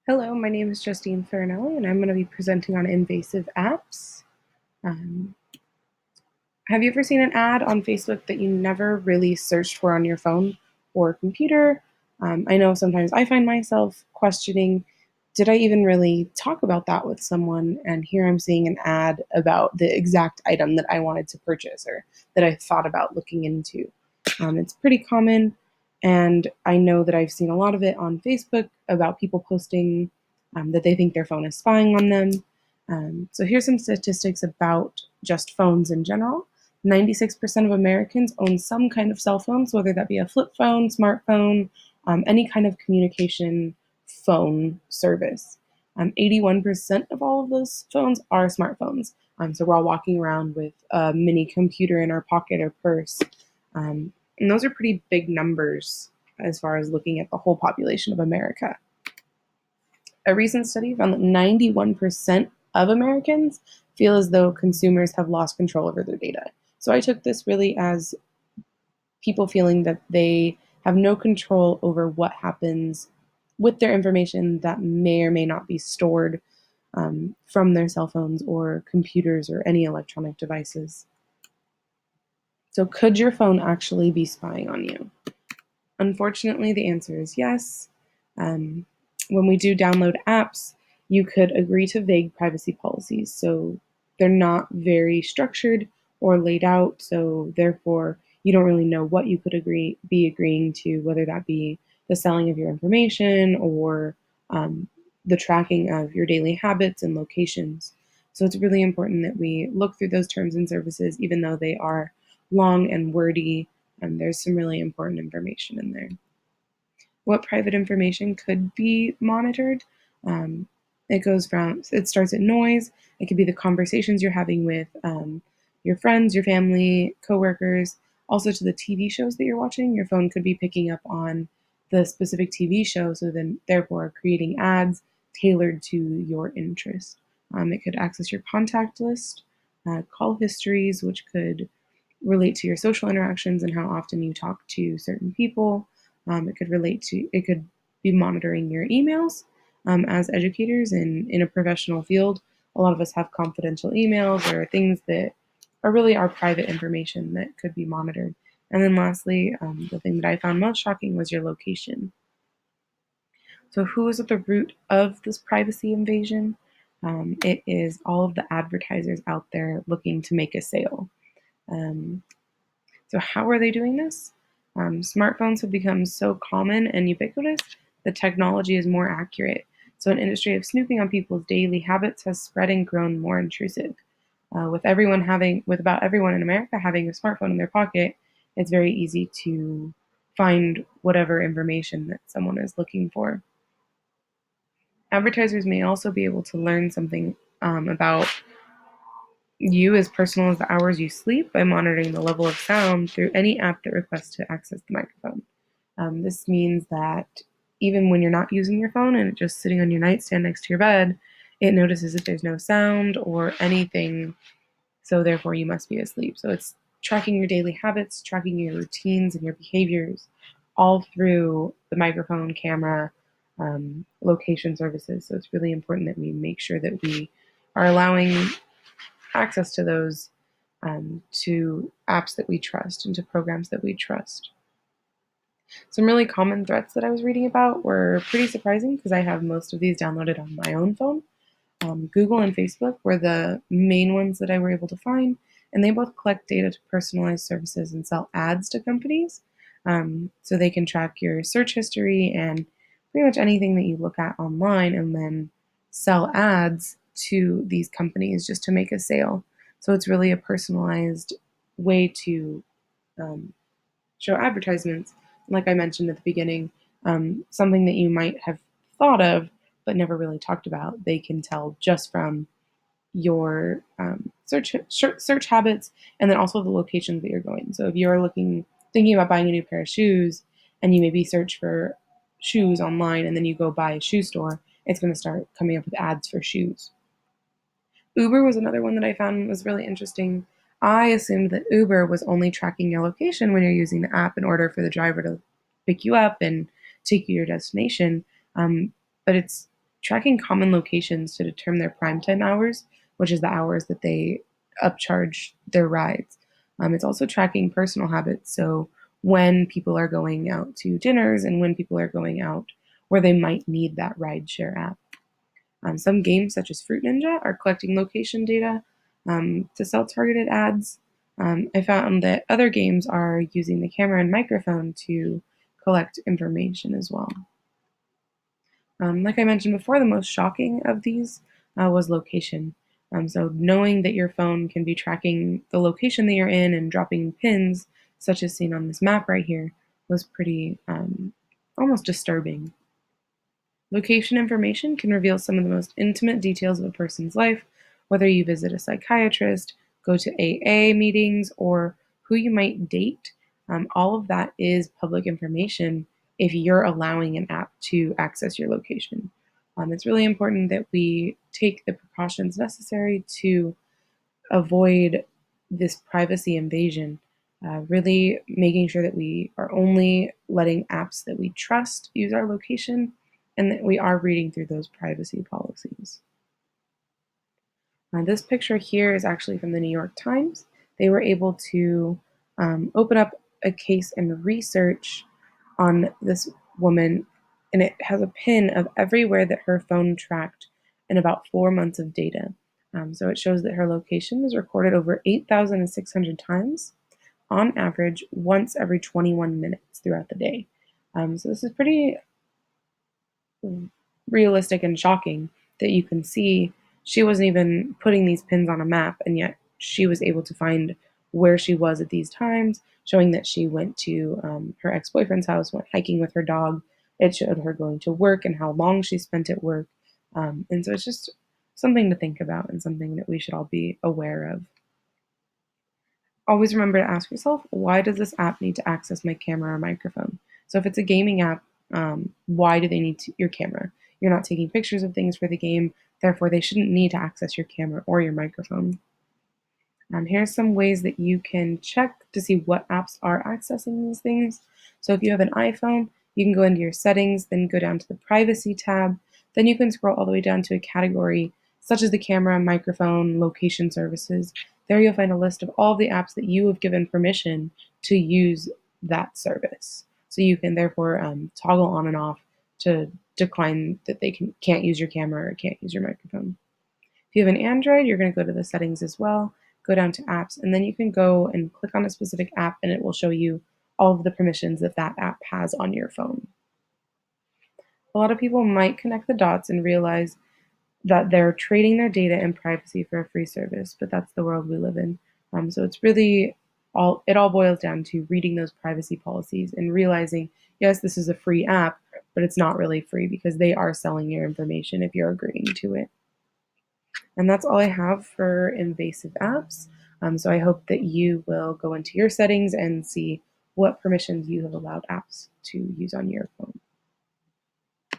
Hello, my name is Justine Farinelli, and I'm going to be presenting on invasive apps. Um, have you ever seen an ad on Facebook that you never really searched for on your phone or computer? I know sometimes I find myself questioning, did I even really talk about that with someone? And here I'm seeing an ad about the exact item that I wanted to purchase or that I thought about looking into. It's pretty common, and I know that I've seen a lot of it on Facebook about people posting that they think their phone is spying on them. So here's some statistics about just phones in general. 96% of Americans own some kind of cell phones, whether that be a flip phone, smartphone, any kind of communication phone service. 81% of all of those phones are smartphones. So we're all walking around with a mini computer in our pocket or purse. And those are pretty big numbers as far as looking at the whole population of America. A recent study found that 91% of Americans feel as though consumers have lost control over their data. So I took this really as people feeling that they have no control over what happens with their information that may or may not be stored from their cell phones or computers or any electronic devices. So, could your phone actually be spying on you? Unfortunately, the answer is yes. Um, when we do download apps, you could agree to vague privacy policies. So they're not very structured or laid out. So therefore, you don't really know what you could be agreeing to, whether that be the selling of your information or the tracking of your daily habits and locations. So it's really important that we look through those terms and services, even though they are long and wordy, and there's some really important information in there. What private information could be monitored? Um, it starts at noise. It could be the conversations you're having with your friends, your family, coworkers, also to the TV shows that you're watching. Your phone could be picking up on the specific TV show, so then therefore creating ads tailored to your interest. It could access your contact list, call histories, which could relate to your social interactions and how often you talk to certain people. It could be monitoring your emails. As educators in a professional field, a lot of us have confidential emails or things that are really our private information that could be monitored. And then lastly, the thing that I found most shocking was your location. So, who is at the root of this privacy invasion? It is all of the advertisers out there looking to make a sale. Um, so, how are they doing this? Smartphones have become so common and ubiquitous that technology is more accurate. So, an industry of snooping on people's daily habits has spread and grown more intrusive. With about everyone in America having a smartphone in their pocket, it's very easy to find whatever information that someone is looking for. Advertisers may also be able to learn something about you as personal as the hours you sleep by monitoring the level of sound through any app that requests to access the microphone. This means that even when you're not using your phone and it's just sitting on your nightstand next to your bed, it notices if there's no sound or anything, so therefore you must be asleep. So it's tracking your daily habits, tracking your routines and your behaviors, all through the microphone, camera, location services. So it's really important that we make sure that we are allowing access to those, to apps that we trust and to programs that we trust. Some really common threats that I was reading about were pretty surprising because I have most of these downloaded on my own phone. Google and Facebook were the main ones that I were able to find, and they both collect data to personalize services and sell ads to companies. So they can track your search history and pretty much anything that you look at online and then sell ads to these companies just to make a sale. So it's really a personalized way to um, show advertisements. Like I mentioned at the beginning, something that you might have thought of but never really talked about, they can tell just from your search habits and then also the locations that you're going. So if you're thinking about buying a new pair of shoes and you maybe search for shoes online and then you go buy a shoe store, it's going to start coming up with ads for shoes. Uber was another one that I found was really interesting. I assumed that Uber was only tracking your location when you're using the app in order for the driver to pick you up and take you to your destination. But it's tracking common locations to determine their prime time hours, which is the hours that they upcharge their rides. It's also tracking personal habits, so when people are going out to dinners and when people are going out where they might need that rideshare app. Some games, such as Fruit Ninja, are collecting location data to sell targeted ads. I found that other games are using the camera and microphone to collect information as well. Like I mentioned before, the most shocking of these was location. So knowing that your phone can be tracking the location that you're in and dropping pins, such as seen on this map right here, was pretty almost disturbing. Location information can reveal some of the most intimate details of a person's life, whether you visit a psychiatrist, go to AA meetings, or who you might date. All of that is public information if you're allowing an app to access your location. It's really important that we take the precautions necessary to avoid this privacy invasion, really making sure that we are only letting apps that we trust use our location and that we are reading through those privacy policies. This picture here is actually from the New York Times. They were able to open up a case and research on this woman, and it has a pin of everywhere that her phone tracked in about 4 months of data. So it shows that her location was recorded over 8,600 times, on average, once every 21 minutes throughout the day. So this is pretty realistic and shocking that you can see she wasn't even putting these pins on a map, and yet she was able to find where she was at these times, showing that she went to her ex-boyfriend's house, went hiking with her dog. It showed her going to work and how long she spent at work. And so it's just something to think about and something that we should all be aware of. Always remember to ask yourself, why does this app need to access my camera or microphone? So if it's a gaming app, why do they need your camera? You're not taking pictures of things for the game, therefore they shouldn't need to access your camera or your microphone. Here's some ways that you can check to see what apps are accessing these things. So if you have an iPhone, you can go into your settings, then go down to the privacy tab. Then you can scroll all the way down to a category such as the camera, microphone, location services. There you'll find a list of all the apps that you have given permission to use that service. So you can therefore toggle on and off to decline that they can't use your camera or can't use your microphone. If you have an Android, you're going to go to the settings as well, go down to apps, and then you can go and click on a specific app and it will show you all of the permissions that that app has on your phone. A lot of people might connect the dots and realize that they're trading their data and privacy for a free service, but that's the world we live in. So it's really it all boils down to reading those privacy policies and realizing, yes, this is a free app, but it's not really free because they are selling your information if you're agreeing to it. And that's all I have for invasive apps. So I hope that you will go into your settings and see what permissions you have allowed apps to use on your phone.